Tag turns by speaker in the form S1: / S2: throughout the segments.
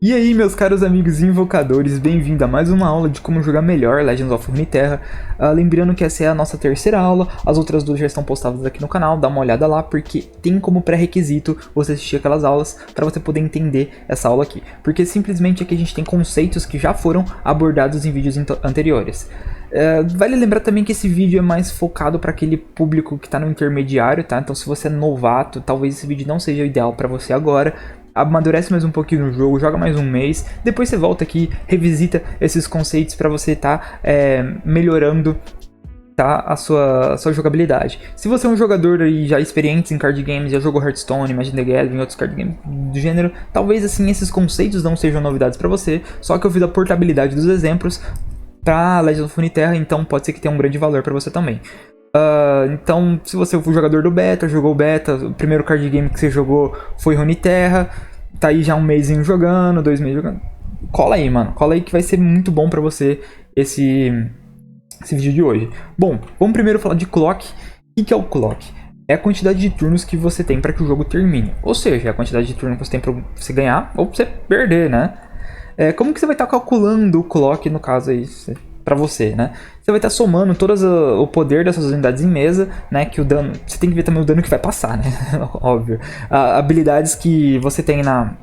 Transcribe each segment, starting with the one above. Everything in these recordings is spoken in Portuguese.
S1: E aí, meus caros amigos invocadores, bem-vindo a mais uma aula de como jogar melhor Legends of Runeterra. Lembrando que essa é a nossa terceira aula, as outras duas já estão postadas aqui no canal, dá uma olhada lá, porque tem como pré-requisito você assistir aquelas aulas para você poder entender essa aula aqui. Porque simplesmente aqui a gente tem conceitos que já foram abordados em vídeos anteriores. Vale lembrar também que esse vídeo é mais focado para aquele público que está no intermediário, tá? Então se você é novato, talvez esse vídeo não seja o ideal para você agora. Amadurece mais um pouquinho no jogo, joga mais um mês, depois você volta aqui, revisita esses conceitos para você estar melhorando, tá, a sua jogabilidade. Se você é um jogador aí já experiente em card games, já jogou Hearthstone, Magic the Gathering e outros card games do gênero, talvez assim esses conceitos não sejam novidades para você, só que eu fiz a portabilidade dos exemplos para Legends of Runeterra, então pode ser que tenha um grande valor para você também. Então, se você for jogador do beta, jogou o beta, o primeiro card game que você jogou foi Runeterra, tá aí já um mêsinho jogando, 2 meses jogando, cola aí, mano, cola aí que vai ser muito bom pra você esse vídeo de hoje. Bom, vamos primeiro falar de clock. O que é o clock? É a quantidade de turnos que você tem para que o jogo termine, ou seja, é a quantidade de turnos que você tem para você ganhar ou pra você perder, né? Como que você vai estar calculando o clock, no caso aí, pra você, né? Você vai estar somando todo o poder dessas unidades em mesa, né? Que o dano... Você tem que ver também o dano que vai passar, né? Óbvio. Habilidades que você tem na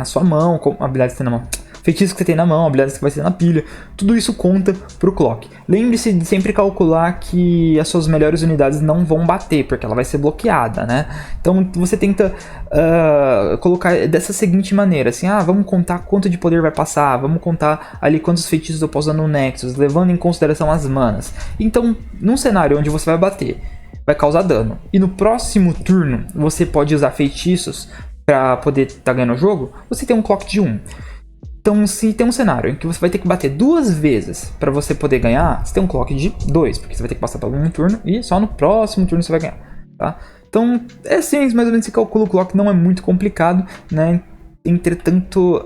S1: sua mão, habilidades que você tem na mão, feitiços que você tem na mão, habilidades que vai ser na pilha, tudo isso conta pro clock. Lembre-se de sempre calcular que as suas melhores unidades não vão bater, porque ela vai ser bloqueada, né? Então você tenta colocar dessa seguinte maneira, assim, vamos contar quanto de poder vai passar, vamos contar ali quantos feitiços eu posso usar no Nexus, levando em consideração as manas. Então, num cenário onde você vai bater, vai causar dano, e no próximo turno você pode usar feitiços para poder estar ganhando o jogo, você tem um clock de 1. Então, se tem um cenário em que você vai ter que bater 2 vezes para você poder ganhar, você tem um clock de 2, porque você vai ter que passar pelo um turno e só no próximo turno você vai ganhar, tá? Então, é assim, mais ou menos se calcula o clock, não é muito complicado, né? Entretanto,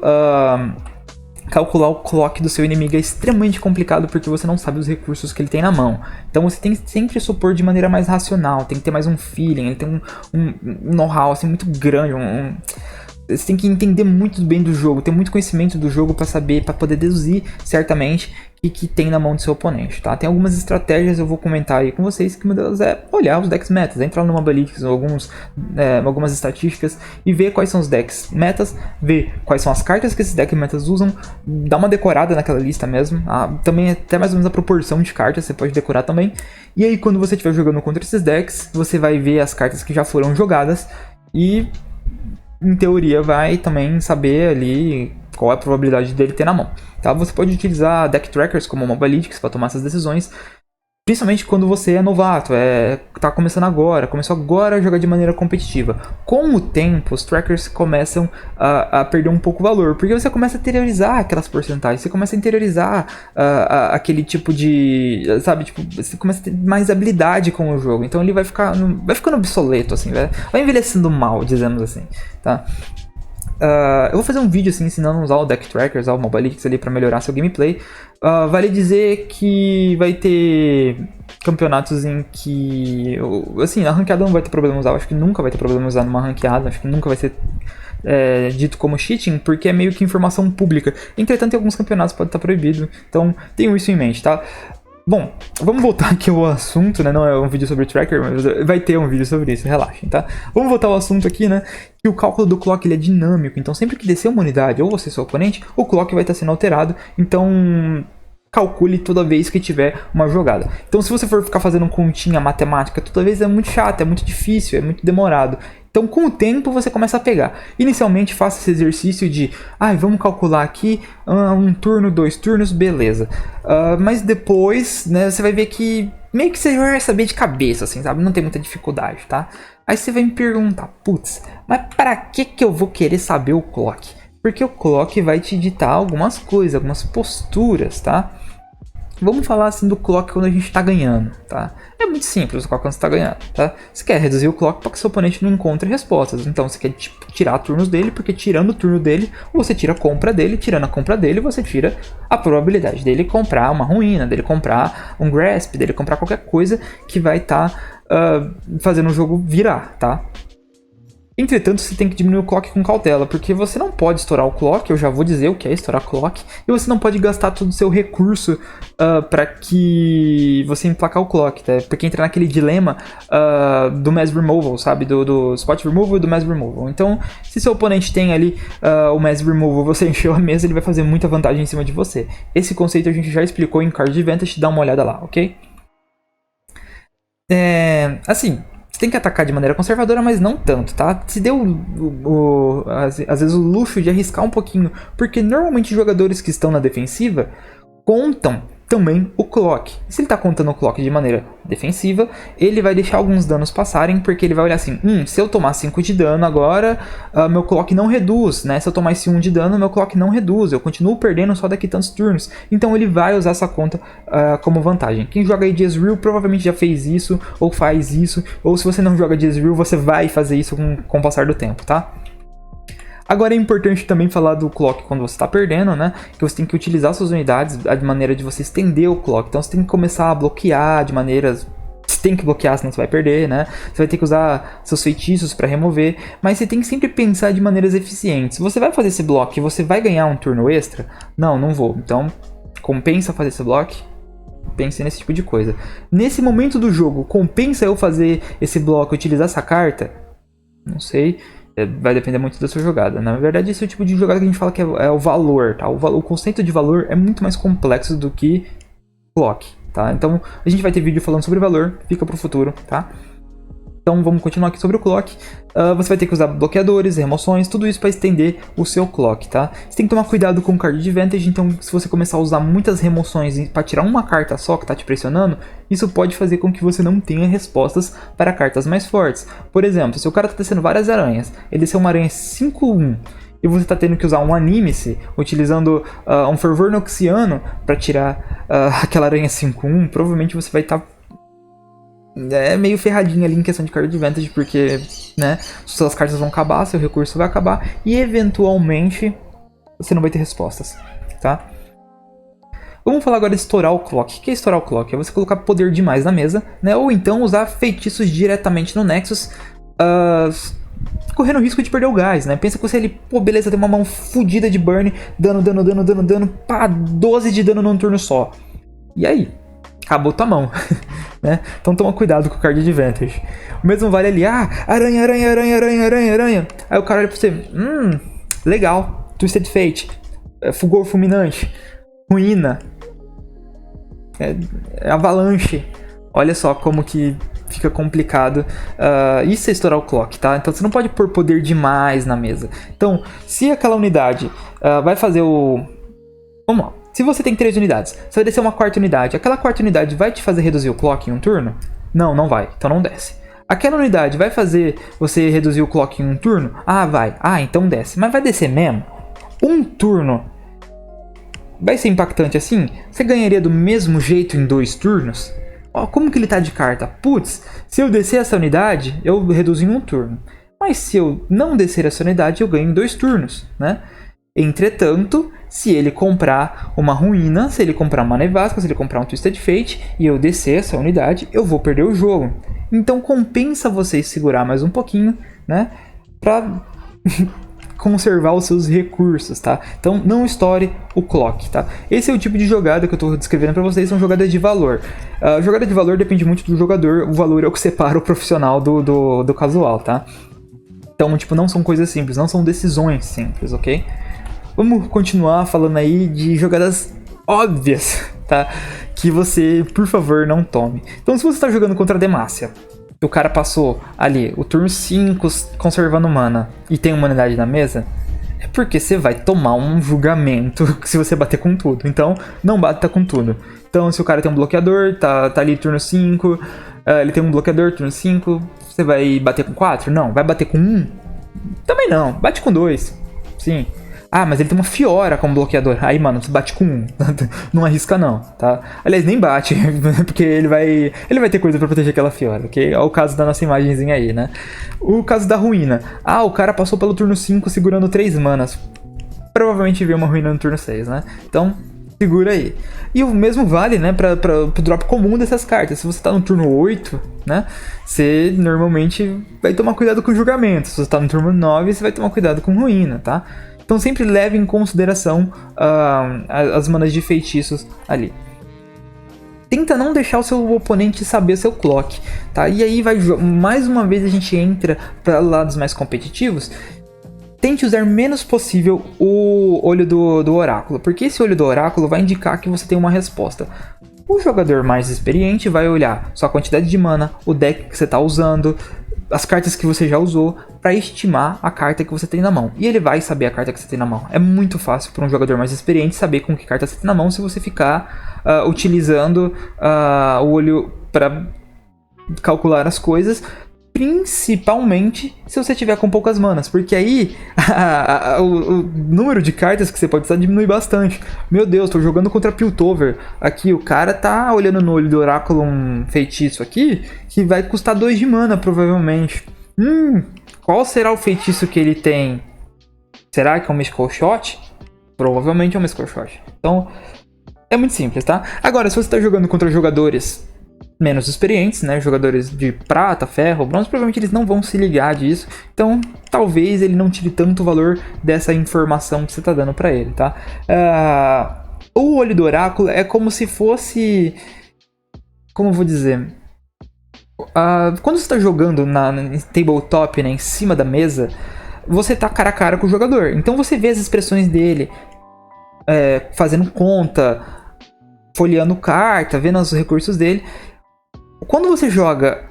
S1: calcular o clock do seu inimigo é extremamente complicado porque você não sabe os recursos que ele tem na mão. Então você tem que sempre supor de maneira mais racional, tem que ter mais um feeling, ele tem um know-how assim, muito grande, você tem que entender muito bem do jogo, ter muito conhecimento do jogo para saber, para poder deduzir certamente o que tem na mão do seu oponente, tá? Tem algumas estratégias, eu vou comentar aí com vocês, que uma delas é olhar os decks metas, entrar no Mobalytics ou algumas estatísticas e ver quais são os decks metas, ver quais são as cartas que esses decks metas usam, dar uma decorada naquela lista mesmo, também até mais ou menos a proporção de cartas você pode decorar também, e aí quando você estiver jogando contra esses decks, você vai ver as cartas que já foram jogadas e em teoria vai também saber ali qual é a probabilidade dele ter na mão, tá? Você pode utilizar deck trackers como o Mobalytics para tomar essas decisões, principalmente quando você é novato, tá começando agora, começou agora a jogar de maneira competitiva. Com o tempo, os trackers começam a perder um pouco o valor, porque você começa a interiorizar aquelas porcentagens, você começa a interiorizar aquele tipo de, sabe, tipo, você começa a ter mais habilidade com o jogo, então ele vai ficando obsoleto, assim, vai envelhecendo mal, dizemos assim, tá? Eu vou fazer um vídeo assim, ensinando a usar o deck tracker, usar o Mobalytics ali para melhorar seu gameplay. Vale dizer que vai ter campeonatos em que, assim, a ranqueada não vai ter problema usar, eu acho que nunca vai ter problema usar numa ranqueada, acho que nunca vai ser dito como cheating, porque é meio que informação pública. Entretanto, em alguns campeonatos pode estar proibido, então tenham isso em mente, tá? Bom, vamos voltar aqui ao assunto, né? Não é um vídeo sobre tracker, mas vai ter um vídeo sobre isso, relaxem, tá? Vamos voltar ao assunto aqui, né? Que o cálculo do clock ele é dinâmico, então sempre que descer uma unidade ou você seu oponente, o clock vai estar sendo alterado, então calcule toda vez que tiver uma jogada. Então se você for ficar fazendo continha matemática, toda vez é muito chato, é muito difícil, é muito demorado. Então, com o tempo, você começa a pegar. Inicialmente, faça esse exercício de vamos calcular aqui, um turno, 2 turnos, beleza. Mas depois, né, você vai ver que meio que você vai saber de cabeça, assim, sabe? Não tem muita dificuldade, tá? Aí você vai me perguntar, putz, mas para que eu vou querer saber o clock? Porque o clock vai te ditar algumas coisas, algumas posturas, tá? Vamos falar assim do clock quando a gente tá ganhando, tá? É muito simples o clock quando você tá ganhando, tá? Você quer reduzir o clock para que seu oponente não encontre respostas. Então você quer tirar turnos dele, porque tirando o turno dele, você tira a compra dele. Tirando a compra dele, você tira a probabilidade dele comprar uma ruína, dele comprar um grasp, dele comprar qualquer coisa que vai estar fazendo o jogo virar, tá? Entretanto, você tem que diminuir o clock com cautela, porque você não pode estourar o clock, eu já vou dizer o que é estourar clock, e você não pode gastar todo o seu recurso para que você emplacar o clock, tá? Porque entra naquele dilema do mass removal, sabe? Do spot removal e do mass removal. Então, se seu oponente tem ali o mass removal, você encheu a mesa, ele vai fazer muita vantagem em cima de você. Esse conceito a gente já explicou em Card Advantage, dá uma olhada lá, ok? Assim, você tem que atacar de maneira conservadora, mas não tanto, tá? Se deu, às vezes, o luxo de arriscar um pouquinho, porque normalmente jogadores que estão na defensiva contam também o clock. Se ele tá contando o clock de maneira defensiva, ele vai deixar alguns danos passarem, porque ele vai olhar assim, se eu tomar 5 de dano agora, meu clock não reduz, né? Se eu tomar esse 1 de dano, meu clock não reduz, eu continuo perdendo só daqui tantos turnos. Então ele vai usar essa conta como vantagem. Quem joga aí de Ezreal provavelmente já fez isso, ou faz isso, ou se você não joga de Ezreal, você vai fazer isso com o passar do tempo, tá? Agora é importante também falar do clock quando você está perdendo, né? Que você tem que utilizar suas unidades de maneira de você estender o clock. Então você tem que começar a bloquear de maneiras... Você tem que bloquear, senão você vai perder, né? Você vai ter que usar seus feitiços para remover. Mas você tem que sempre pensar de maneiras eficientes. Você vai fazer esse bloco e você vai ganhar um turno extra? Não vou. Então, compensa fazer esse bloco? Pense nesse tipo de coisa. Nesse momento do jogo, compensa eu fazer esse bloco e utilizar essa carta? Não sei. Vai depender muito da sua jogada. Na verdade, esse é o tipo de jogada que a gente fala que é o valor, tá? O conceito de valor é muito mais complexo do que clock, tá? Então, a gente vai ter vídeo falando sobre valor, fica pro futuro, tá? Então, vamos continuar aqui sobre o clock. Você vai ter que usar bloqueadores, remoções, tudo isso para estender o seu clock, tá? Você tem que tomar cuidado com o Card Advantage, então se você começar a usar muitas remoções para tirar uma carta só que tá te pressionando, isso pode fazer com que você não tenha respostas para cartas mais fortes. Por exemplo, se o cara tá descendo várias aranhas, ele desceu uma aranha 5/1, e você tá tendo que usar um Anime-se, utilizando um Fervor Noxiano para tirar aquela aranha 5/1, provavelmente você vai estar meio ferradinho ali em questão de Card Advantage, porque, né, suas cartas vão acabar, seu recurso vai acabar, e eventualmente você não vai ter respostas, tá? Vamos falar agora de estourar o clock. O que é estourar o clock? É você colocar poder demais na mesa, né, ou então usar feitiços diretamente no Nexus, correndo o risco de perder o gás, né? Pensa que você ali, pô, beleza, tem uma mão fodida de burn, dano, pá, 12 de dano num turno só. E aí? Acabou tua mão, né? Então toma cuidado com o Card Advantage. O mesmo vale ali, aranha. Aí o cara olha pra você, legal, Twisted Fate, Fulgor Fulminante, Ruína, Avalanche. Olha só como que fica complicado. Isso é estourar o clock, tá? Então você não pode pôr poder demais na mesa. Então, se aquela unidade vai fazer o... Vamos lá. Se você tem 3 unidades, você vai descer uma 4ª unidade. Aquela 4ª unidade vai te fazer reduzir o clock em um turno? Não vai. Então não desce. Aquela unidade vai fazer você reduzir o clock em um turno? Vai. Então desce. Mas vai descer mesmo? Um turno vai ser impactante assim? Você ganharia do mesmo jeito em 2 turnos? Como que ele tá de carta? Putz, se eu descer essa unidade, eu reduzo em um turno. Mas se eu não descer essa unidade, eu ganho em 2 turnos, né? Entretanto, se ele comprar uma ruína, se ele comprar uma nevasca, se ele comprar um Twisted Fate e eu descer essa unidade, eu vou perder o jogo. Então compensa você segurar mais um pouquinho, né? Pra conservar os seus recursos, tá? Então não estoure o clock, tá? Esse é o tipo de jogada que eu tô descrevendo pra vocês, são jogadas de valor. Jogada de valor depende muito do jogador, o valor é o que separa o profissional do casual, tá? Então, tipo, não são coisas simples, não são decisões simples, ok? Vamos continuar falando aí de jogadas óbvias, tá? Que você, por favor, não tome. Então, se você está jogando contra a Demacia, o cara passou ali o turno 5 conservando mana e tem uma unidade na mesa, é porque você vai tomar um julgamento se você bater com tudo. Então, não bata com tudo. Então, se o cara tem um bloqueador, tá ali turno 5, ele tem um bloqueador turno 5, você vai bater com 4? Não. Vai bater com 1? Também não. Bate com 2. Sim. Mas ele tem uma Fiora como bloqueador. Aí, mano, você bate com 1. Não arrisca não, tá? Aliás, nem bate, porque ele vai ter coisa pra proteger aquela Fiora, ok? É o caso da nossa imagenzinha aí, né? O caso da ruína. O cara passou pelo turno 5 segurando 3 manas. Provavelmente veio uma ruína no turno 6, né? Então, segura aí. E o mesmo vale, né, pro drop comum dessas cartas. Se você tá no turno 8, né, você normalmente vai tomar cuidado com julgamento. Se você tá no turno 9, você vai tomar cuidado com ruína, tá? Então sempre leve em consideração as manas de feitiços ali. Tenta não deixar o seu oponente saber seu clock, tá? E aí mais uma vez a gente entra para lados mais competitivos. Tente usar menos possível o olho do oráculo, porque esse olho do oráculo vai indicar que você tem uma resposta. O jogador mais experiente vai olhar sua quantidade de mana, o deck que você está usando, as cartas que você já usou, para estimar a carta que você tem na mão. E ele vai saber a carta que você tem na mão. É muito fácil para um jogador mais experiente saber com que carta você tem na mão se você ficar utilizando o olho para calcular as coisas. Principalmente se você tiver com poucas manas, porque aí o número de cartas que você pode usar diminui bastante. Meu Deus, tô jogando contra Piltover. Aqui o cara tá olhando no olho do oráculo um feitiço aqui que vai custar 2 de mana provavelmente. Qual será o feitiço que ele tem? Será que é um Mystical Shot? Provavelmente é um Mystical Shot. Então é muito simples, tá? Agora, se você tá jogando contra jogadores menos experientes, né, jogadores de prata, ferro, bronze, provavelmente eles não vão se ligar disso, então talvez ele não tire tanto valor dessa informação que você está dando para ele, tá? O olho do oráculo é como se fosse, como eu vou dizer, quando você está jogando na tabletop, né, em cima da mesa, você tá cara a cara com o jogador, então você vê as expressões dele, fazendo conta, folheando carta, vendo os recursos dele. Quando você joga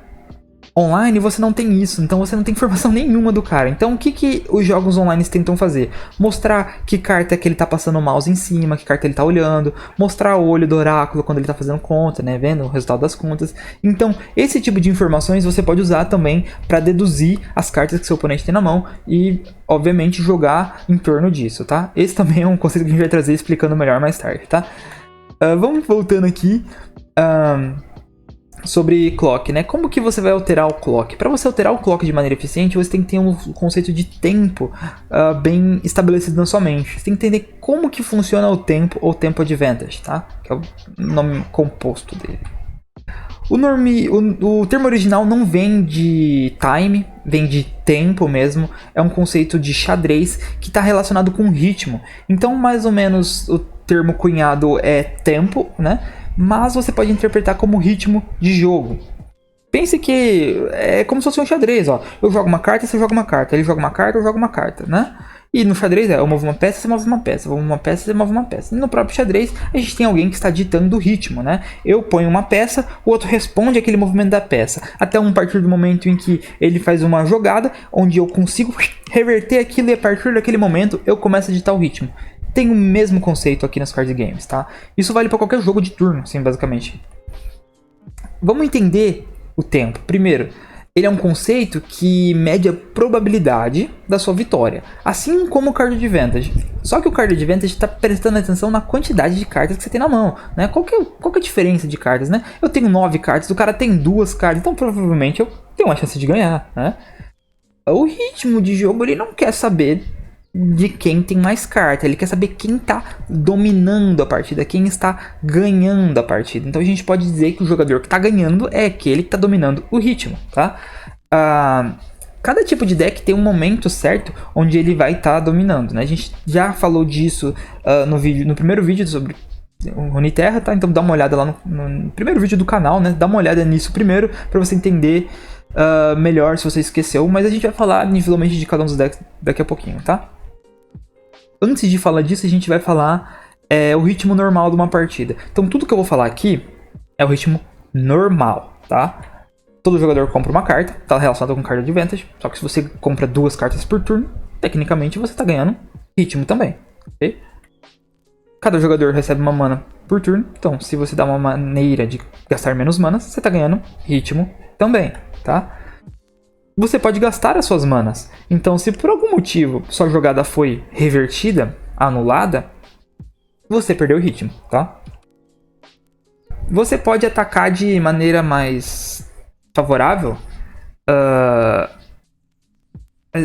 S1: online, você não tem isso, então você não tem informação nenhuma do cara. Então o que os jogos online tentam fazer? Mostrar que carta que ele tá passando o mouse em cima, que carta ele tá olhando, mostrar o olho do oráculo quando ele tá fazendo conta, né, vendo o resultado das contas. Então esse tipo de informações você pode usar também para deduzir as cartas que seu oponente tem na mão e, obviamente, jogar em torno disso, tá? Esse também é um conceito que a gente vai trazer explicando melhor mais tarde, tá? Vamos voltando aqui sobre clock, né? Como que você vai alterar o clock? Para você alterar o clock de maneira eficiente, você tem que ter um conceito de tempo bem estabelecido na sua mente. Você tem que entender como que funciona o tempo ou tempo advantage, tá? Que é o nome composto dele. O termo original não vem de time, vem de tempo mesmo. É um conceito de xadrez que está relacionado com ritmo. Então, mais ou menos, o termo cunhado é tempo, né? Mas você pode interpretar como ritmo de jogo. Pense que é como se fosse um xadrez, ó. Eu jogo uma carta, você joga uma carta. Ele joga uma carta, eu jogo uma carta, né? E no xadrez eu movo uma peça, você move uma peça. Eu movo uma peça, você move uma peça. E no próprio xadrez, a gente tem alguém que está ditando o ritmo, né? Eu ponho uma peça, o outro responde aquele movimento da peça. Até um partir do momento em que ele faz uma jogada, onde eu consigo reverter aquilo e a partir daquele momento eu começo a ditar o ritmo. Tem o mesmo conceito aqui nas card games, tá? Isso vale para qualquer jogo de turno, assim, basicamente. Vamos entender o tempo. Primeiro, ele é um conceito que mede a probabilidade da sua vitória, assim como o card advantage. Só que o card advantage está prestando atenção na quantidade de cartas que você tem na mão, né? Qual que é a diferença de cartas, né? Eu tenho 9 cartas, o cara tem 2 cartas, então provavelmente eu tenho uma chance de ganhar, né? O ritmo de jogo, ele não quer saber de quem tem mais carta, ele quer saber quem está dominando a partida, quem está ganhando a partida. Então a gente pode dizer que o jogador que está ganhando é aquele que está dominando o ritmo, tá? Cada tipo de deck tem um momento certo onde ele vai estar dominando, né? A gente já falou disso no primeiro vídeo sobre o Runeterra, tá? Então dá uma olhada lá no primeiro vídeo do canal, né? Dá uma olhada nisso primeiro para você entender melhor se você esqueceu, mas a gente vai falar individualmente de cada um dos decks daqui a pouquinho, tá? Antes de falar disso, a gente vai falar o ritmo normal de uma partida. Então tudo que eu vou falar aqui é o ritmo normal, tá? Todo jogador compra uma carta, tá relacionado com card advantage, só que se você compra 2 cartas por turno, tecnicamente você tá ganhando ritmo também, ok? Cada jogador recebe uma mana por turno, então se você dá uma maneira de gastar menos manas, você tá ganhando ritmo também, tá? Você pode gastar as suas manas. Então, se por algum motivo sua jogada foi revertida, anulada, você perdeu o ritmo, tá? Você pode atacar de maneira mais favorável.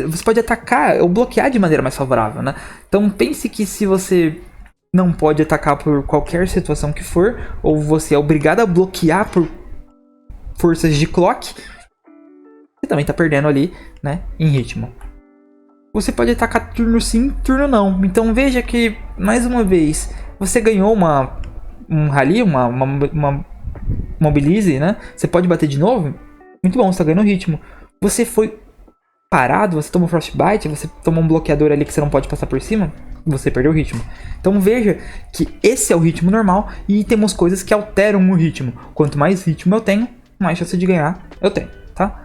S1: Você pode atacar ou bloquear de maneira mais favorável, né? Então, pense que se você não pode atacar por qualquer situação que for, ou você é obrigado a bloquear por forças de clock, você também tá perdendo ali, né, em ritmo. Você pode atacar turno sim, turno não. Então veja que, mais uma vez, você ganhou um rally, uma mobilize, né? Você pode bater de novo. Muito bom, você tá ganhando ritmo. Você foi parado, você tomou frostbite, você tomou um bloqueador ali que você não pode passar por cima, você perdeu o ritmo. Então veja que esse é o ritmo normal e temos coisas que alteram o ritmo. Quanto mais ritmo eu tenho, mais chance de ganhar eu tenho, tá?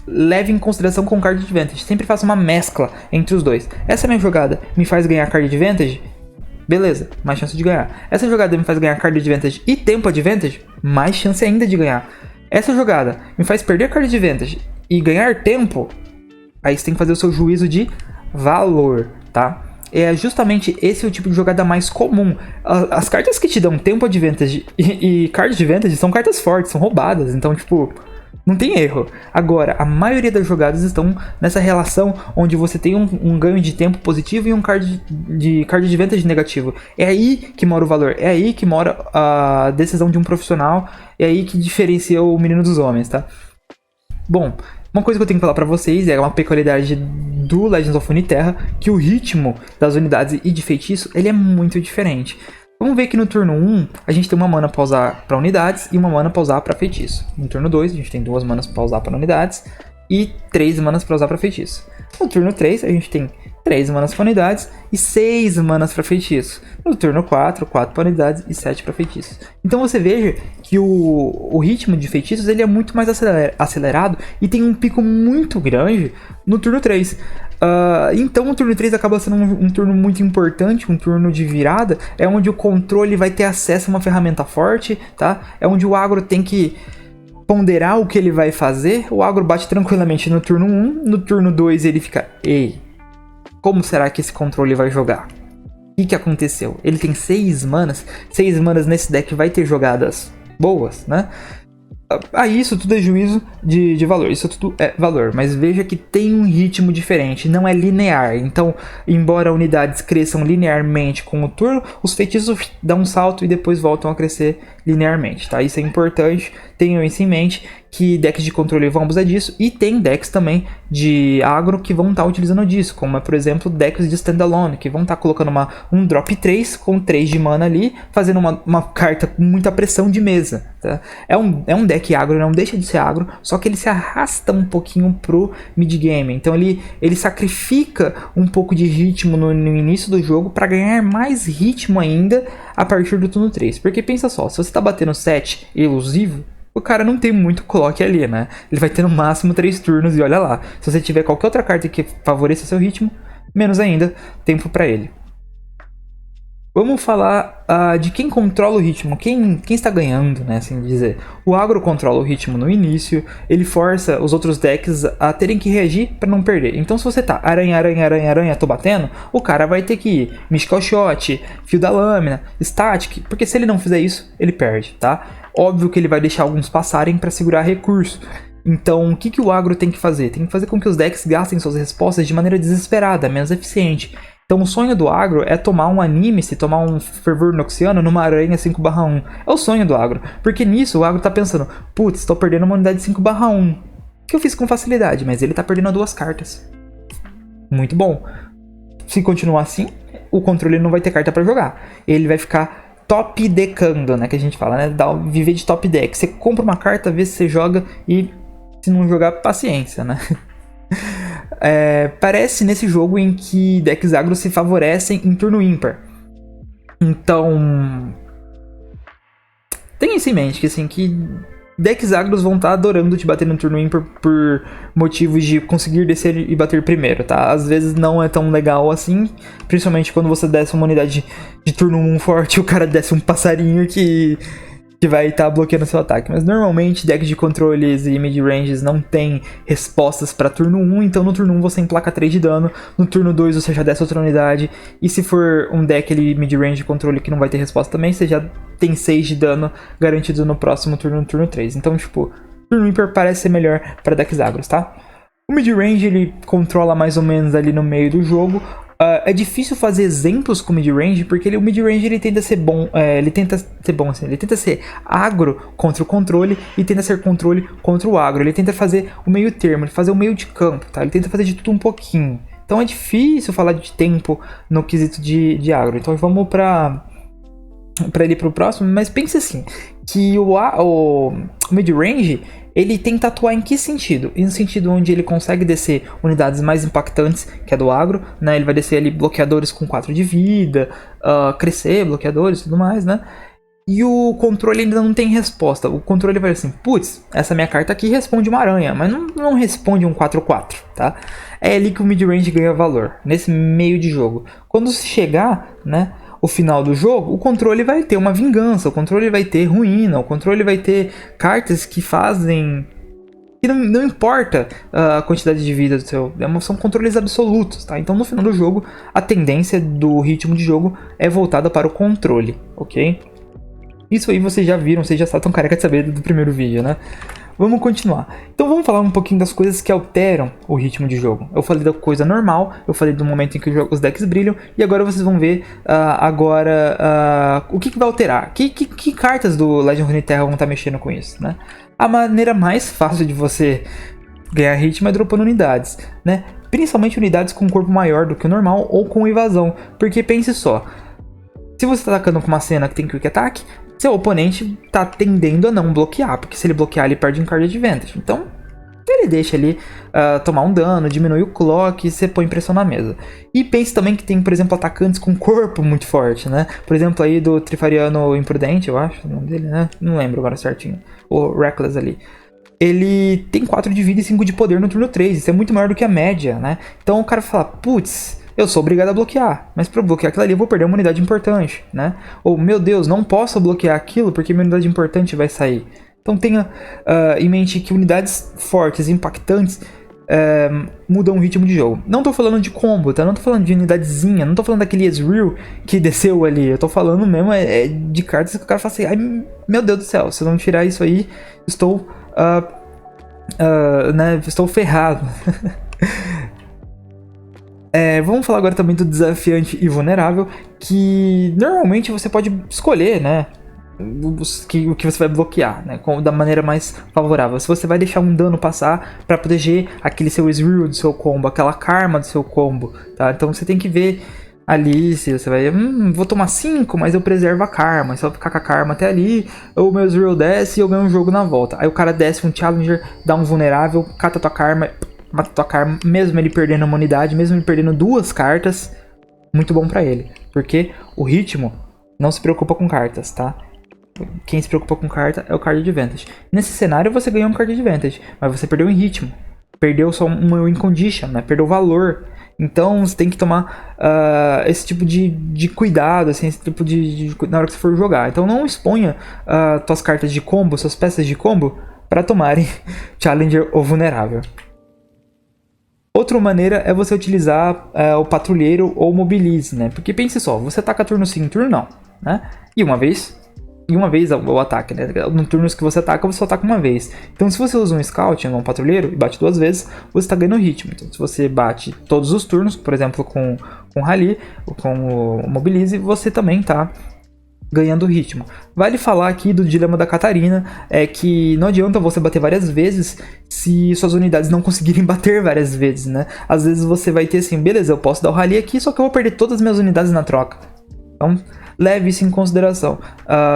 S1: Leve em consideração com card advantage. Sempre faça uma mescla entre os dois. Essa minha jogada me faz ganhar card advantage? Beleza, mais chance de ganhar. Essa jogada me faz ganhar card advantage e tempo advantage? Mais chance ainda de ganhar. Essa jogada me faz perder card advantage e ganhar tempo? Aí você tem que fazer o seu juízo de valor, tá? É justamente esse o tipo de jogada mais comum. As cartas que te dão tempo advantage e card advantage são cartas fortes, são roubadas. Então, tipo, não tem erro. Agora, a maioria das jogadas estão nessa relação onde você tem um ganho de tempo positivo e um card advantage negativo. É aí que mora o valor, é aí que mora a decisão de um profissional, é aí que diferencia o menino dos homens, tá? Bom, uma coisa que eu tenho que falar pra vocês, é uma peculiaridade do Legends of Runeterra, que o ritmo das unidades e de feitiço, ele é muito diferente. Vamos ver que no turno 1, a gente tem uma mana pra usar pra unidades e uma mana pra usar pra feitiço. No turno 2, a gente tem 2 manas pra usar pra unidades e 3 manas pra usar pra feitiço. No turno 3, a gente tem 3 manas pra unidades e 6 manas pra feitiço. No turno 4, 4 pra unidades e 7 pra feitiços. Então você veja que o ritmo de feitiços ele é muito mais acelerado e tem um pico muito grande no turno 3. Então o turno 3 acaba sendo um turno muito importante, um turno de virada, é onde o controle vai ter acesso a uma ferramenta forte, tá? É onde o agro tem que ponderar o que ele vai fazer. O agro bate tranquilamente no turno 1, no turno 2 ele fica, ei, como será que esse controle vai jogar? O que aconteceu? Ele tem 6 manas, 6 manas nesse deck vai ter jogadas boas, né? Aí isso tudo é juízo de valor, isso tudo é valor, mas veja que tem um ritmo diferente, não é linear. Então, embora unidades cresçam linearmente com o turno, os feitiços dão um salto e depois voltam a crescer linearmente, tá? Isso é importante, tenham isso em mente, que decks de controle vão abusar disso, e tem decks também de agro que vão estar utilizando disso, como por exemplo decks de standalone, que vão estar colocando um drop 3 com 3 de mana ali, fazendo uma carta com muita pressão de mesa, tá? É um deck agro, não deixa de ser agro, só que ele se arrasta um pouquinho pro mid-game, então ele sacrifica um pouco de ritmo no início do jogo para ganhar mais ritmo ainda a partir do turno 3, porque pensa só, se você tá batendo 7 elusivo, o cara não tem muito clock ali, né? Ele vai ter no máximo 3 turnos e olha lá. Se você tiver qualquer outra carta que favoreça seu ritmo, menos ainda, tempo pra ele. Vamos falar de quem controla o ritmo, quem está ganhando, né, assim dizer. O agro controla o ritmo no início, ele força os outros decks a terem que reagir para não perder. Então se você tá aranha, tô batendo, o cara vai ter que ir Mystical Shot, Fio da Lâmina, Static, porque se ele não fizer isso, ele perde, tá? Óbvio que ele vai deixar alguns passarem para segurar recurso. Então, o que o agro tem que fazer? Tem que fazer com que os decks gastem suas respostas de maneira desesperada, menos eficiente. Então, o sonho do agro é tomar um anime-se, tomar um fervor noxiano numa aranha 5/1. É o sonho do agro. Porque nisso o agro tá pensando, putz, tô perdendo uma unidade 5/1. Que eu fiz com facilidade, mas ele tá perdendo 2 cartas. Muito bom. Se continuar assim, o controle não vai ter carta para jogar. Ele vai ficar top decando, né, que a gente fala, né, viver de top deck. Você compra uma carta, vê se você joga e se não jogar, paciência, né. Parece nesse jogo em que decks agro se favorecem em turno ímpar. Então, tenha isso em mente, que assim, que decks agros vão estar adorando te bater no turno ímpar por motivos de conseguir descer e bater primeiro, tá? Às vezes não é tão legal assim, principalmente quando você desce uma unidade de turno 1 forte e o cara desce um passarinho que vai estar bloqueando seu ataque. Mas normalmente decks de controles e mid-ranges não tem respostas para turno 1, então no turno 1 você emplaca 3 de dano, no turno 2 você já desce outra unidade, e se for um deck mid-range de controle que não vai ter resposta também, você já tem 6 de dano garantido no próximo turno, no turno 3. Então, tipo, turno ímpar parece ser melhor para decks agros, tá? O mid-range ele controla mais ou menos ali no meio do jogo. É difícil fazer exemplos com mid-range, porque o mid-range ele tenta ser bom, ele tenta ser agro contra o controle e tenta ser controle contra o agro. Ele tenta fazer o meio termo, ele fazer o meio de campo, tá? Ele tenta fazer de tudo um pouquinho. Então é difícil falar de tempo no quesito de agro. Então vamos pra ir pro próximo, mas pense assim, que o mid-range, ele tenta atuar em que sentido? Em um sentido onde ele consegue descer unidades mais impactantes, que é do agro, né? Ele vai descer ali bloqueadores com 4 de vida, crescer bloqueadores e tudo mais, né? E o controle ainda não tem resposta. O controle vai assim, putz, essa minha carta aqui responde uma aranha, mas não responde um 4/4, tá? É ali que o mid-range ganha valor, nesse meio de jogo. Quando chegar, né, o final do jogo, o controle vai ter uma vingança, o controle vai ter ruína, o controle vai ter cartas que fazem... que não importa a quantidade de vida do seu... são controles absolutos, tá? Então no final do jogo, a tendência do ritmo de jogo é voltada para o controle, ok? Isso aí vocês já viram, vocês já estão careca de saber do primeiro vídeo, né? Vamos continuar. Então vamos falar um pouquinho das coisas que alteram o ritmo de jogo. Eu falei da coisa normal, eu falei do momento em que os decks brilham, e agora vocês vão ver o que vai alterar. Que cartas do Legend of Runeterra vão estar mexendo com isso, né? A maneira mais fácil de você ganhar ritmo é dropando unidades, né? Principalmente unidades com um corpo maior do que o normal ou com evasão. Porque pense só, se você está atacando com uma cena que tem Quick Attack, seu oponente tá tendendo a não bloquear, porque se ele bloquear, ele perde um card advantage. Então, ele deixa ali tomar um dano, diminui o clock e você põe pressão na mesa. E pense também que tem, por exemplo, atacantes com corpo muito forte, né? Por exemplo, aí do Trifariano Imprudente, eu acho, o nome dele, né? Não lembro agora certinho. O Reckless ali. Ele tem 4 de vida e 5 de poder no turno 3, isso é muito maior do que a média, né? Então o cara fala, putz, eu sou obrigado a bloquear, mas para bloquear aquilo ali eu vou perder uma unidade importante, né? Ou, meu Deus, não posso bloquear aquilo porque minha unidade importante vai sair. Então tenha em mente que unidades fortes, impactantes, mudam o ritmo de jogo. Não tô falando de combo, tá? Não tô falando de unidadezinha, não tô falando daquele Ezreal que desceu ali. Eu tô falando mesmo de cartas que o cara fala assim, ai, meu Deus do céu, se eu não tirar isso aí, estou ferrado. Vamos falar agora também do desafiante e vulnerável, que normalmente você pode escolher, né, o que você vai bloquear, né, da maneira mais favorável. Se você vai deixar um dano passar para proteger aquele seu Ezreal do seu combo, aquela karma do seu combo, tá? Então você tem que ver ali se você vai, vou tomar 5, mas eu preservo a karma, se eu ficar com a karma até ali, o meu Ezreal desce e eu ganho um jogo na volta. Aí o cara desce um Challenger, dá um vulnerável, cata tua karma, mata tua karma, mesmo ele perdendo uma unidade, mesmo ele perdendo 2 cartas, muito bom pra ele. Porque o ritmo não se preocupa com cartas, tá? Quem se preocupa com carta é o card advantage. Nesse cenário você ganhou um card advantage, mas você perdeu em ritmo. Perdeu só um win condition, né? Perdeu valor. Então você tem que tomar esse tipo de cuidado, assim, esse tipo na hora que você for jogar. Então não exponha tuas cartas de combo, suas peças de combo, para tomarem Challenger ou Vulnerável. Outra maneira é você utilizar o Patrulheiro ou Mobilize, né? Porque pense só, você ataca turno sim, turno não, né? E uma vez o ataque, né? No turnos que você ataca, você só ataca uma vez. Então se você usa um Scout, um Patrulheiro, e bate 2 vezes, você está ganhando ritmo. Então se você bate todos os turnos, por exemplo com Rally, ou com o Mobilize, você também está ganhando ritmo. Vale falar aqui do dilema da Catarina, é que não adianta você bater várias vezes se suas unidades não conseguirem bater várias vezes, né? Às vezes você vai ter assim, beleza, eu posso dar o Rally aqui, só que eu vou perder todas as minhas unidades na troca. Então, leve isso em consideração.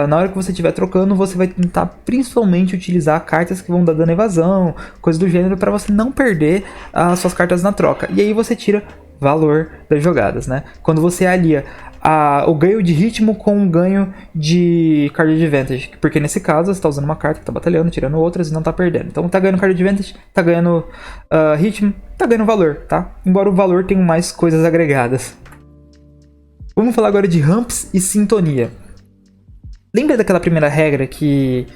S1: Na hora que você estiver trocando, você vai tentar principalmente utilizar cartas que vão dar dano evasão, coisa do gênero, para você não perder as suas cartas na troca. E aí você tira valor das jogadas, né? Quando você alia o ganho de ritmo com o ganho de card advantage, porque nesse caso você está usando uma carta que está batalhando, tirando outras e não está perdendo. Então tá ganhando card advantage, tá ganhando ritmo, tá ganhando valor, tá? Embora o valor tenha mais coisas agregadas. Vamos falar agora de ramps e sintonia. Lembra daquela primeira regra que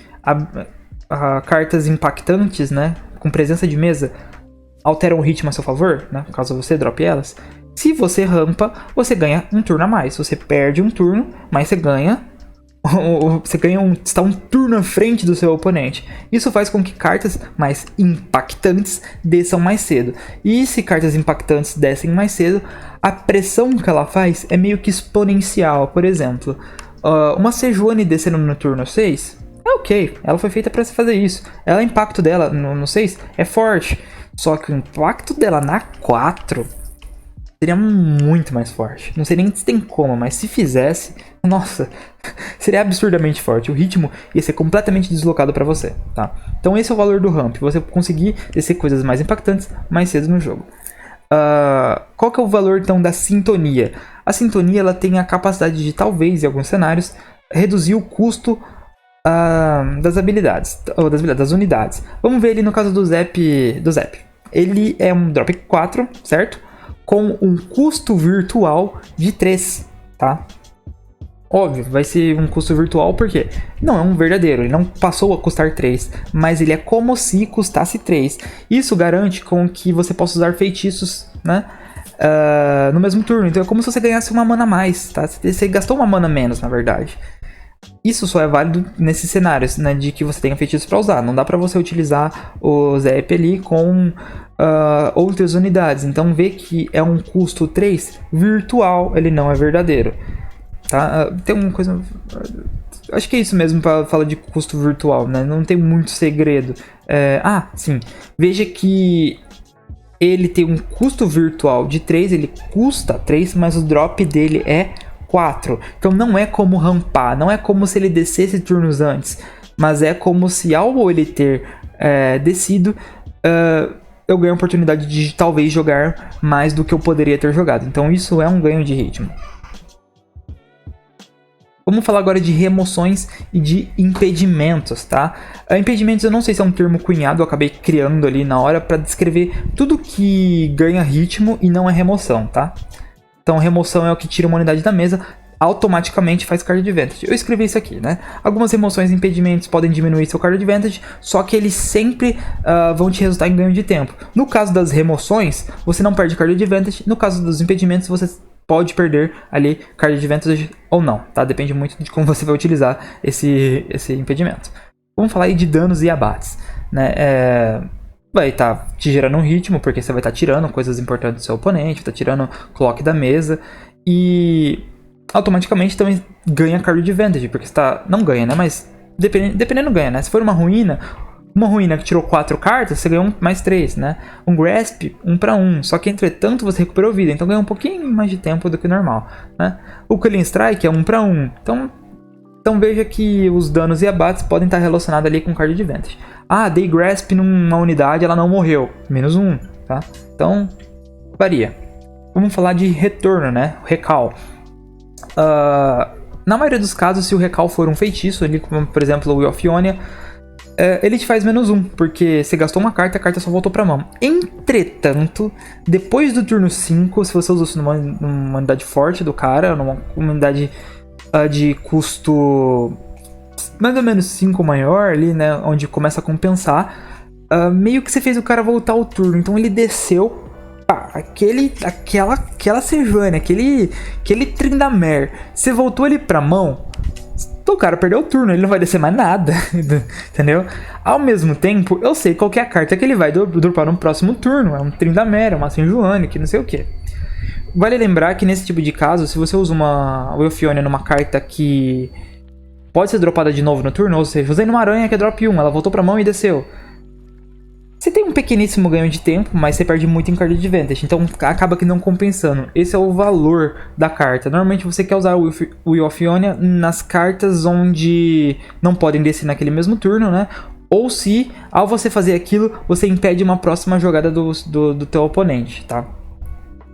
S1: cartas impactantes, né, com presença de mesa, alteram o ritmo a seu favor, né, caso você drope elas? Se você rampa, você ganha um turno a mais. Você perde um turno, mas você ganha Você ganha está um turno à frente do seu oponente. Isso faz com que cartas mais impactantes desçam mais cedo. E se cartas impactantes descem mais cedo, a pressão que ela faz é meio que exponencial. Por exemplo, uma Sejuani descendo no turno 6, é ok, ela foi feita para fazer isso. O impacto dela no 6 é forte, só que o impacto dela na 4 seria muito mais forte. Não sei nem se tem como, mas se fizesse, nossa, seria absurdamente forte. O ritmo ia ser completamente deslocado para você, tá? Então esse é o valor do ramp, você conseguir descer coisas mais impactantes mais cedo no jogo. Qual que é o valor então da sintonia? A sintonia ela tem a capacidade de, talvez em alguns cenários, reduzir o custo das habilidades, ou das unidades. Vamos ver ali no caso do Zap. Ele é um drop 4, certo? Com um custo virtual de 3, tá? Óbvio, vai ser um custo virtual porque não é um verdadeiro, ele não passou a custar 3, mas ele é como se custasse 3. Isso garante com que você possa usar feitiços, né, no mesmo turno. Então é como se você ganhasse uma mana a mais, tá? Você gastou uma mana a menos, na verdade. Isso só é válido nesses cenários, né, de que você tenha feitiços para usar. Não dá para você utilizar o Zap ali com outras unidades. Então vê que é um custo 3 virtual, ele não é verdadeiro. Tá? Tem uma coisa... Acho que é isso mesmo para falar de custo virtual, né? Não tem muito segredo. Sim. Veja que ele tem um custo virtual de 3, ele custa 3, mas o drop dele é 4. Então não é como rampar, não é como se ele descesse turnos antes, mas é como se ao ele ter descido, eu ganho a oportunidade de talvez jogar mais do que eu poderia ter jogado. Então isso é um ganho de ritmo. Vamos falar agora de remoções e de impedimentos, tá? Impedimentos eu não sei se é um termo cunhado, eu acabei criando ali na hora para descrever tudo que ganha ritmo e não é remoção, tá? Então remoção é o que tira uma unidade da mesa, automaticamente faz card advantage. Eu escrevi isso aqui, né? Algumas remoções e impedimentos podem diminuir seu card advantage, só que eles sempre vão te resultar em ganho de tempo. No caso das remoções, você não perde card advantage, no caso dos impedimentos, você pode perder ali card advantage ou não, tá? Depende muito de como você vai utilizar esse impedimento. Vamos falar aí de danos e abates, né? Vai estar te gerando um ritmo, porque você vai estar tirando coisas importantes do seu oponente, vai estar tirando clock da mesa, e automaticamente também ganha card advantage, porque você tá... não ganha, né? Mas dependendo ganha, né? Se for uma ruína que tirou 4 cartas, você ganhou mais 3, né? Um Grasp, 1 para 1. Só que, entretanto, você recuperou vida. Então, ganha um pouquinho mais de tempo do que o normal, né? O Killing Strike é 1 para 1. Então, veja que os danos e abates podem estar relacionados ali com Card Advantage. Dei Grasp numa unidade, ela não morreu. Menos 1, tá? Então, varia. Vamos falar de retorno, né? Recall. Na maioria dos casos, se o Recall for um feitiço, ali, como, por exemplo, o Wheel of Ionia, ele te faz menos 1, porque você gastou uma carta e a carta só voltou pra mão. Entretanto, depois do turno 5, se você usou isso numa unidade forte do cara, numa unidade de custo mais ou menos 5 maior ali, né, onde começa a compensar, meio que você fez o cara voltar ao turno. Então ele desceu, aquela Sejuani, aquele Tryndamere, você voltou ele pra mão, o cara perdeu o turno, ele não vai descer mais nada, entendeu? Ao mesmo tempo, eu sei qual que é a carta que ele vai dropar no próximo turno. É um Tryndamere, uma Sejuani, que não sei o que. Vale lembrar que nesse tipo de caso, se você usa uma Wheel of Ionia numa carta que pode ser dropada de novo no turno, ou seja, usei numa aranha que é drop 1, ela voltou pra mão e desceu. Você tem um pequeníssimo ganho de tempo, mas você perde muito em card advantage, então acaba que não compensando. Esse é o valor da carta. Normalmente você quer usar o Wheel of Ionia nas cartas onde não podem descer naquele mesmo turno, né? Ou se, ao você fazer aquilo, você impede uma próxima jogada do teu oponente, tá?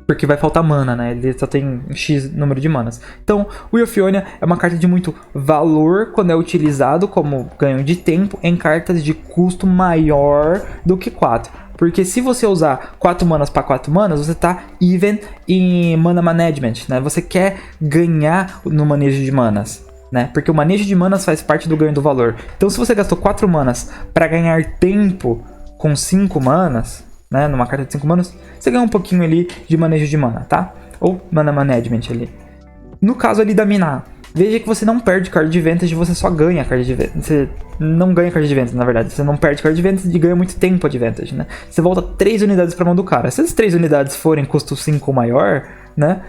S1: Porque vai faltar mana, né? Ele só tem X número de manas. Então, o Wheel of Ionia é uma carta de muito valor quando é utilizado como ganho de tempo em cartas de custo maior do que 4. Porque se você usar 4 manas para 4 manas, você tá even em mana management, né? Você quer ganhar no manejo de manas, né? Porque o manejo de manas faz parte do ganho do valor. Então, se você gastou 4 manas para ganhar tempo com 5 manas, né, numa carta de 5 manas, você ganha um pouquinho ali de manejo de mana, tá? Ou mana management ali. No caso ali da Mina, veja que você não perde card de Vantage, você só ganha card de Vantage. Você não ganha card de Vantage, na verdade. Você não perde card de Vantage e ganha muito tempo de Vantage, né? Você volta 3 unidades pra mão do cara. Se as 3 unidades forem custo 5 ou maior, né?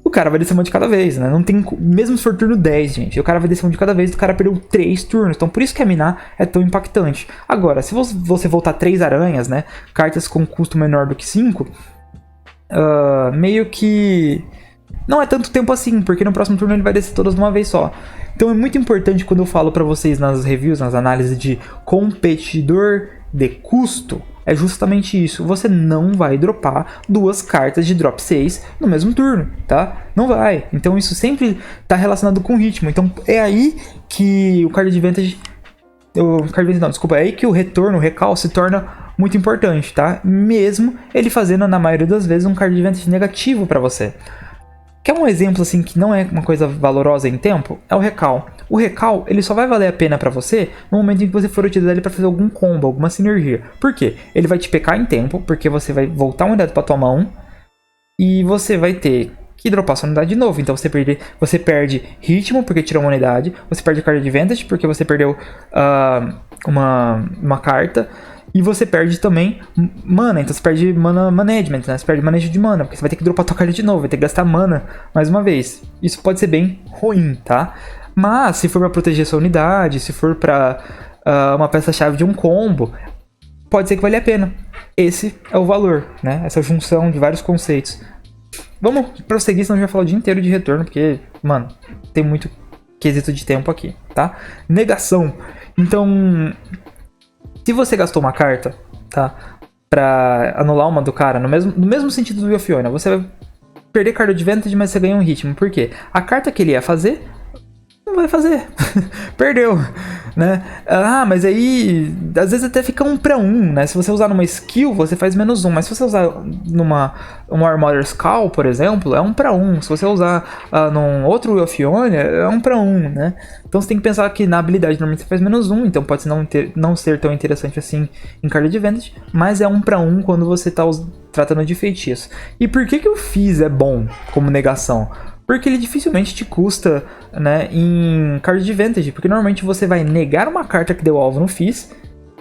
S1: O cara vai descer uma de cada vez, né? Não tem, mesmo se for turno 10, gente. O cara vai descer uma de cada vez, o cara perdeu 3 turnos. Então por isso que a Minar é tão impactante. Agora, se você voltar 3 aranhas, né? Cartas com custo menor do que 5, meio que não é tanto tempo assim, porque no próximo turno ele vai descer todas de uma vez só. Então é muito importante quando eu falo pra vocês nas reviews, nas análises de competidor de custo, é justamente isso. Você não vai dropar 2 cartas de drop 6 no mesmo turno, tá? Não vai. Então isso sempre tá relacionado com ritmo. Então é aí que o card advantage... é aí que o retorno, o recall se torna muito importante, tá? Mesmo ele fazendo, na maioria das vezes, um card advantage negativo pra você. Quer um exemplo assim que não é uma coisa valorosa em tempo? É o recall. O recall, ele só vai valer a pena pra você no momento em que você for utilizar ele pra fazer algum combo, alguma sinergia. Por quê? Ele vai te pecar em tempo, porque você vai voltar uma unidade pra tua mão e você vai ter que dropar sua unidade de novo. Então você perde ritmo porque tirou uma unidade, você perde card advantage porque você perdeu uma carta. E você perde também mana, então você perde mana management, né? Você perde manejo de mana, porque você vai ter que dropar tua carta de novo, vai ter que gastar mana mais uma vez. Isso pode ser bem ruim, tá? Mas se for pra proteger sua unidade, se for pra uma peça-chave de um combo, pode ser que valha a pena. Esse é o valor, né? Essa junção de vários conceitos. Vamos prosseguir, senão a gente vai falar o dia inteiro de retorno, porque, mano, tem muito quesito de tempo aqui, tá? Negação. Então... se você gastou uma carta, tá, pra anular uma do cara, no mesmo sentido do Fiona, você vai perder card advantage, mas você ganha um ritmo. Por quê? A carta que ele ia fazer, não vai fazer. Perdeu, né? Ah, mas aí, às vezes até fica 1 pra 1, né? Se você usar numa skill, você faz -1. Mas se você usar numa Armored Skull, por exemplo, é 1 pra 1. Se você usar num outro Fiona, é 1 pra 1, né? Então você tem que pensar que na habilidade normalmente você faz -1, então pode não ser tão interessante assim em card advantage, mas é 1 pra 1 quando você tá tratando de feitiço. E por que o Fizz é bom como negação? Porque ele dificilmente te custa, né, em card advantage, porque normalmente você vai negar uma carta que deu alvo no Fizz,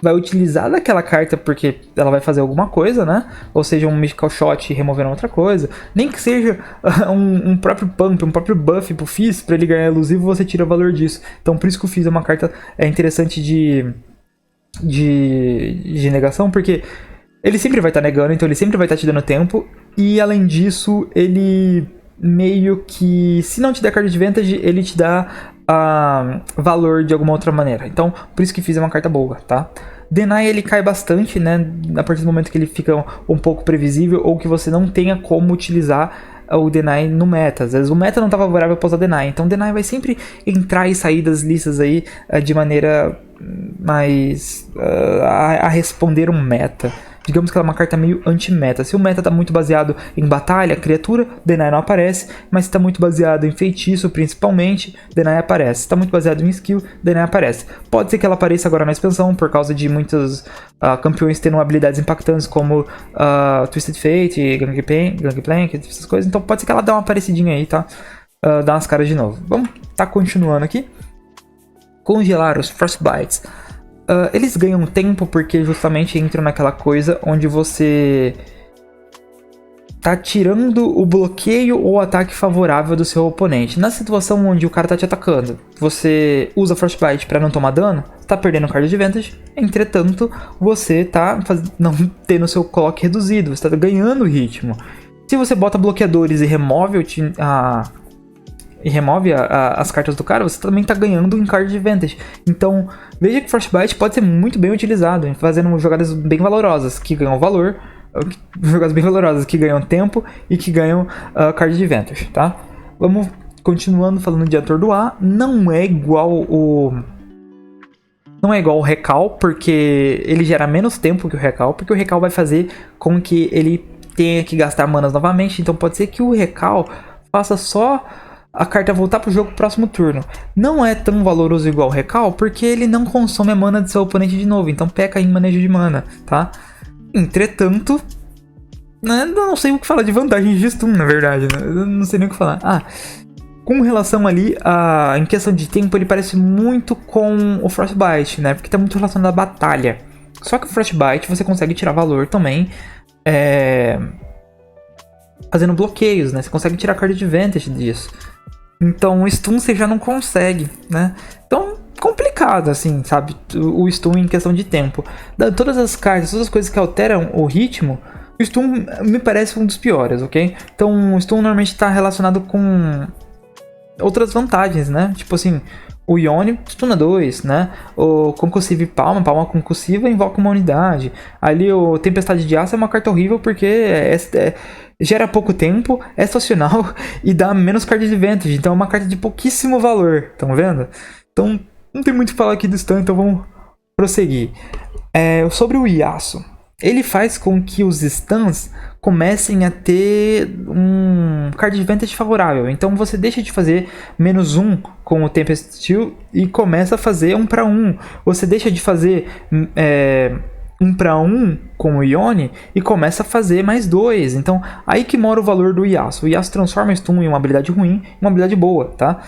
S1: vai utilizar daquela carta porque ela vai fazer alguma coisa, né? Ou seja, um Mystical Shot removendo outra coisa. Nem que seja um próprio pump, um próprio buff pro Fizz, pra ele ganhar elusivo, você tira o valor disso. Então por isso que o Fizz é uma carta interessante de negação, porque ele sempre vai estar negando, então ele sempre vai estar te dando tempo. E além disso, ele meio que, se não te der card advantage, ele te dá valor de alguma outra maneira. Então, por isso que Fizz é uma carta boa, tá? Deny ele cai bastante, né? A partir do momento que ele fica um pouco previsível ou que você não tenha como utilizar o Deny no meta. Às vezes o meta não tá favorável para usar Deny. Então Deny vai sempre entrar e sair das listas aí de maneira mais a responder um meta. Digamos que ela é uma carta meio anti-meta. Se o meta está muito baseado em batalha, criatura, Deny não aparece. Mas se está muito baseado em feitiço, principalmente, Deny aparece. Se está muito baseado em skill, Deny aparece. Pode ser que ela apareça agora na expansão, por causa de muitos campeões tendo habilidades impactantes, como Twisted Fate, Gangplank, essas coisas. Então pode ser que ela dê uma aparecidinha aí, tá? Dá umas caras de novo. Vamos tá continuando aqui. Congelar os Frostbites. Eles ganham tempo porque justamente entram naquela coisa onde você tá tirando o bloqueio ou ataque favorável do seu oponente. Na situação onde o cara tá te atacando, você usa Frostbite para não tomar dano, tá perdendo card advantage, entretanto, você tá não tendo seu clock reduzido, você tá ganhando ritmo. Se você bota bloqueadores e remove as cartas do cara, você também tá ganhando em card advantage. Então, veja que Frostbite pode ser muito bem utilizado, fazendo jogadas bem valorosas, que ganham valor, jogadas bem valorosas, que ganham tempo e que ganham card advantage, tá? Vamos continuando falando de atordoar. Não é igual o Recall, porque ele gera menos tempo que o Recall, porque o Recall vai fazer com que ele tenha que gastar manas novamente, então pode ser que o Recall faça só a carta voltar pro jogo próximo turno. Não é tão valoroso igual o Recall, porque ele não consome a mana do seu oponente de novo, então peca em manejo de mana, tá? Entretanto, né, não sei o que falar de vantagens de stun, na verdade, né? Eu não sei nem o que falar. Com relação ali, em questão de tempo, ele parece muito com o Frostbite, né? Porque tá muito relacionado à batalha. Só que o Frostbite você consegue tirar valor também, fazendo bloqueios, né? Você consegue tirar card advantage disso. Então o stun você já não consegue, né? Então, complicado, assim, sabe? O stun em questão de tempo. Todas as cartas, todas as coisas que alteram o ritmo, o stun me parece um dos piores, ok? Então o stun normalmente está relacionado com outras vantagens, né? Tipo assim, o Yone stuna 2, né? O Concussive Palma concussiva invoca uma unidade. Ali o Tempestade de Aço é uma carta horrível porque gera pouco tempo, é estacional e dá menos card advantage. Então é uma carta de pouquíssimo valor, estão vendo? Então não tem muito o que falar aqui do stun, então vamos prosseguir. Sobre o Yasuo, ele faz com que os stuns comecem a ter um card advantage favorável. Então você deixa de fazer -1 com o Tempest Steel e começa a fazer 1 para 1. Você deixa de fazer 1 para 1 com o Yone e começa a fazer +2. Então aí que mora o valor do Yasuo. O Yasuo transforma stun em uma habilidade ruim em uma habilidade boa, tá?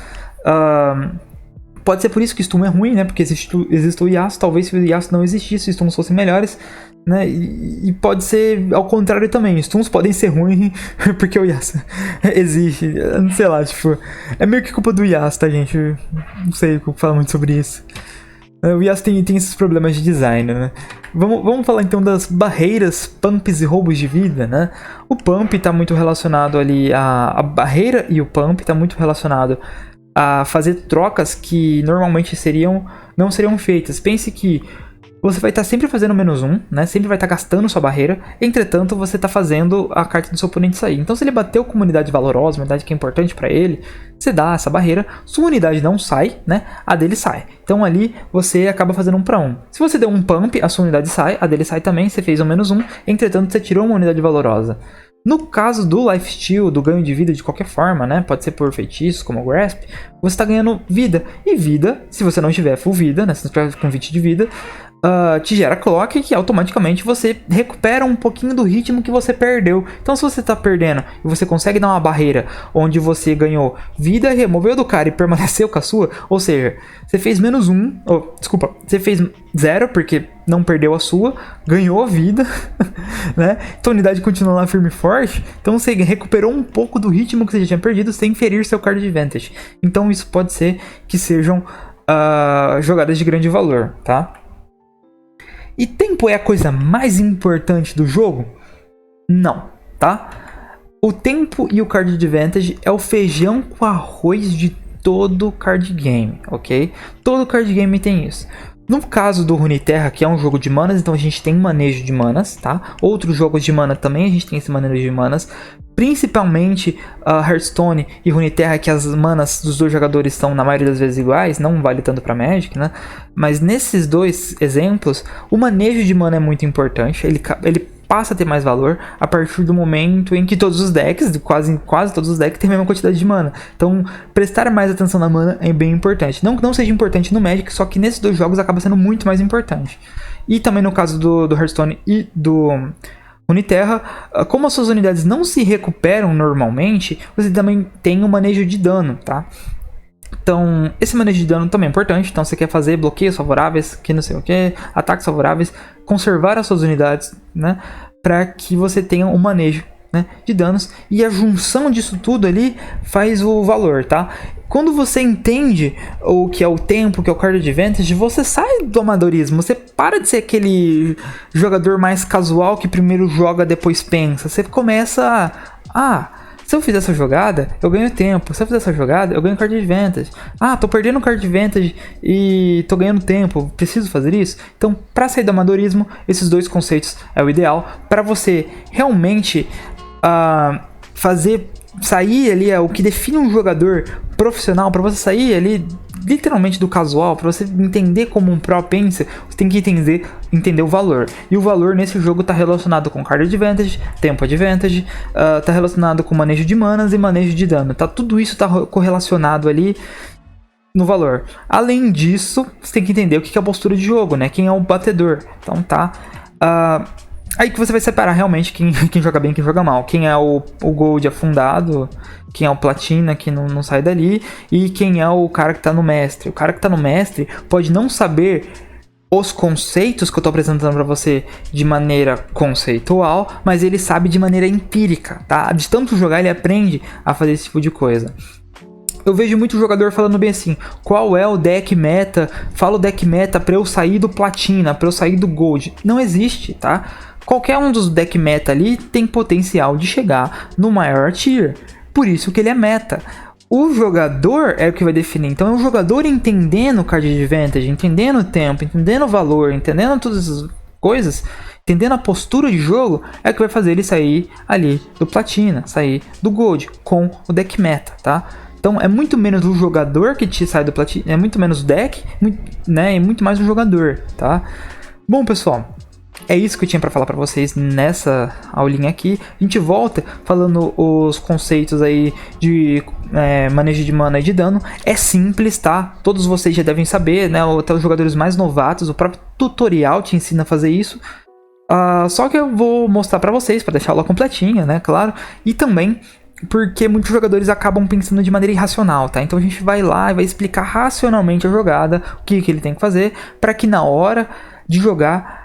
S1: Pode ser por isso que stun é ruim, né? Porque existe o Yasuo. Talvez se o Yasuo não existisse, os stuns fossem melhores, né? E pode ser ao contrário também. Stuns podem ser ruins porque o Yasuo existe. Não sei lá, tipo... É meio que culpa do Yasuo, tá, gente? Eu não sei falar muito sobre isso. O Yasuo tem esses problemas de design, né? Vamos falar então das barreiras, pumps e roubos de vida, né? O pump tá muito relacionado ali... A barreira e o pump tá muito relacionado a fazer trocas que normalmente não seriam feitas. Pense que você vai estar sempre fazendo -1, né? Sempre vai estar gastando sua barreira. Entretanto, você está fazendo a carta do seu oponente sair. Então, se ele bateu com uma unidade valorosa, uma unidade que é importante para ele, você dá essa barreira. Sua unidade não sai, né? A dele sai. Então, ali você acaba fazendo 1 para 1. Se você deu um pump, a sua unidade sai, a dele sai também. Você fez um -1. Entretanto, você tirou uma unidade valorosa. No caso do lifesteal, do ganho de vida de qualquer forma, né? Pode ser por feitiços, como o Grasp, você está ganhando vida. E vida, se você não tiver full vida, né? Se não estiver com 20 de vida, te gera clock, que automaticamente você recupera um pouquinho do ritmo que você perdeu. Então, se você está perdendo e você consegue dar uma barreira onde você ganhou vida, removeu do cara e permaneceu com a sua, ou seja, você fez -1, você fez 0 porque não perdeu a sua, ganhou vida, né? Então a unidade continua lá firme e forte, então você recuperou um pouco do ritmo que você já tinha perdido sem ferir seu card advantage. Então isso pode ser que sejam jogadas de grande valor, tá? E tempo é a coisa mais importante do jogo? Não, tá? O tempo e o card advantage é o feijão com arroz de todo card game, ok? Todo card game tem isso. No caso do Runeterra, que é um jogo de manas, então a gente tem manejo de manas, tá? Outros jogos de mana também a gente tem esse manejo de manas. Principalmente Hearthstone e Runeterra, que as manas dos dois jogadores são na maioria das vezes iguais, não vale tanto para Magic, né? Mas nesses dois exemplos, o manejo de mana é muito importante, ele passa a ter mais valor a partir do momento em que todos os decks, quase todos os decks, têm a mesma quantidade de mana. Então, prestar mais atenção na mana é bem importante. Não que não seja importante no Magic, só que nesses dois jogos acaba sendo muito mais importante. E também no caso do Hearthstone e do Runeterra, como as suas unidades não se recuperam normalmente, você também tem um manejo de dano, tá? Então, esse manejo de dano também é importante. Então, você quer fazer bloqueios favoráveis, que não sei o que, ataques favoráveis, conservar as suas unidades, né? Para que você tenha um manejo, né, de danos. E a junção disso tudo ali faz o valor, tá? Quando você entende o que é o tempo, o que é o card advantage, você sai do amadorismo. Você para de ser aquele jogador mais casual que primeiro joga, depois pensa. Você começa se eu fizer essa jogada, eu ganho tempo. Se eu fizer essa jogada, eu ganho card advantage. Tô perdendo card advantage e tô ganhando tempo. Preciso fazer isso? Então, para sair do amadorismo, esses dois conceitos é o ideal. Para você realmente sair ali, o que define um jogador profissional, para você sair ali literalmente do casual, para você entender como um pro pensa, você tem que entender o valor. E o valor nesse jogo está relacionado com card advantage, tempo advantage, está relacionado com manejo de manas e manejo de dano. Tudo isso está correlacionado ali no valor. Além disso, você tem que entender o que é a postura de jogo, né? Quem é o batedor. Então Aí que você vai separar realmente quem joga bem e quem joga mal. Quem é o Gold afundado, quem é o Platina, que não sai dali, e quem é o cara que tá no Mestre. O cara que tá no Mestre pode não saber os conceitos que eu tô apresentando pra você de maneira conceitual, mas ele sabe de maneira empírica, tá? De tanto jogar, ele aprende a fazer esse tipo de coisa. Eu vejo muito jogador falando bem assim, qual é o deck meta? Fala o deck meta pra eu sair do Platina, pra eu sair do Gold. Não existe, tá? Qualquer um dos deck meta ali tem potencial de chegar no maior tier. Por isso que ele é meta. O jogador é o que vai definir. Então é o jogador entendendo o card advantage, entendendo o tempo, entendendo o valor, entendendo todas essas coisas, entendendo a postura de jogo, é o que vai fazer ele sair ali do Platina, sair do Gold com o deck meta, tá? Então é muito menos o jogador que te sai do Platina, é muito menos o deck, né? E muito mais o jogador, tá? Bom, pessoal, é isso que eu tinha para falar para vocês nessa aulinha aqui. A gente volta falando os conceitos aí de manejo de mana e de dano. É simples, tá? Todos vocês já devem saber, né? Até os jogadores mais novatos, o próprio tutorial te ensina a fazer isso. Só que eu vou mostrar para vocês, para deixar a aula completinha, né? Claro. E também porque muitos jogadores acabam pensando de maneira irracional, tá? Então a gente vai lá e vai explicar racionalmente a jogada, o que ele tem que fazer, para que na hora de jogar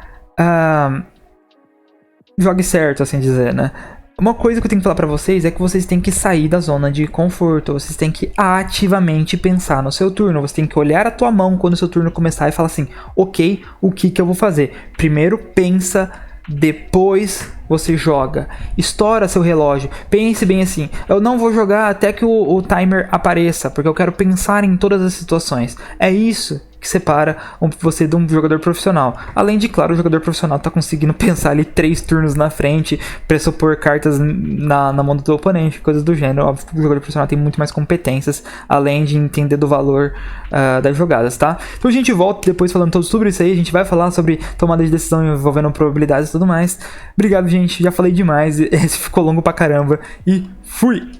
S1: jogue certo, assim dizer, né? Uma coisa que eu tenho que falar pra vocês é que vocês têm que sair da zona de conforto, vocês têm que ativamente pensar no seu turno, você tem que olhar a tua mão quando o seu turno começar e falar assim, ok, o que eu vou fazer? Primeiro pensa, depois você joga. Estoura seu relógio. Pense bem assim, eu não vou jogar até que o timer apareça, porque eu quero pensar em todas as situações. É isso que separa você de um jogador profissional. Além de, claro, o jogador profissional tá conseguindo pensar ali 3 turnos na frente, pressupor cartas na mão do oponente, coisas do gênero. Óbvio que o jogador profissional tem muito mais competências, além de entender do valor das jogadas, tá? Então a gente volta depois falando todo sobre isso aí, a gente vai falar sobre tomada de decisão envolvendo probabilidades e tudo mais. Obrigado, gente, já falei demais, esse ficou longo pra caramba, e fui!